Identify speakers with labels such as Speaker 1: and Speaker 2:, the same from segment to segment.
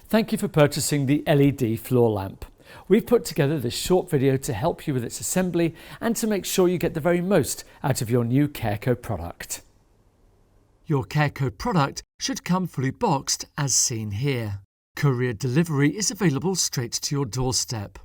Speaker 1: Thank you for purchasing the LED floor lamp. We've put together this short video to help you with its assembly and to make sure you get the very most out of your new CareCo product. Your CareCo product should come fully boxed as seen here. Courier delivery is available straight to your doorstep.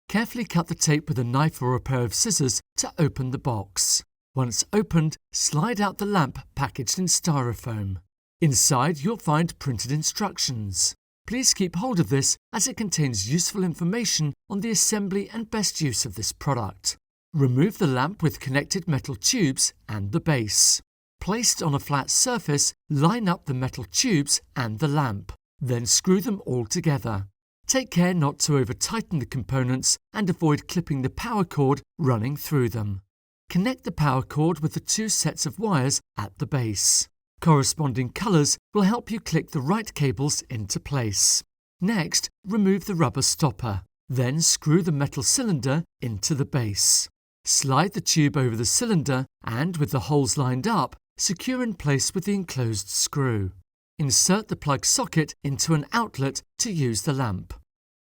Speaker 1: Carefully cut the tape with a knife or a pair of scissors to open the box. Once opened, slide out the lamp packaged in styrofoam. Inside you'll find printed instructions. Please keep hold of this as it contains useful information on the assembly and best use of this product. Remove the lamp with connected metal tubes and the base. Placed on a flat surface, line up the metal tubes and the lamp. Then screw them all together. Take care not to over-tighten the components and avoid clipping the power cord running through them. Connect the power cord with the two sets of wires at the base. Corresponding colours will help you click the right cables into place. Next, remove the rubber stopper. Then screw the metal cylinder into the base. Slide the tube over the cylinder and, with the holes lined up, secure in place with the enclosed screw. Insert the plug socket into an outlet to use the lamp.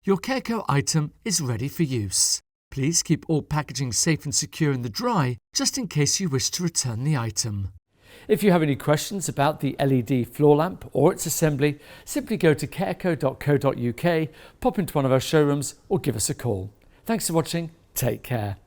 Speaker 1: Your CareCo item is ready for use. Please keep all packaging safe and secure in the dry, just in case you wish to return the item. If you have any questions about the LED floor lamp or its assembly, simply go to careco.co.uk, pop into one of our showrooms or give us a call. Thanks for watching. Take care.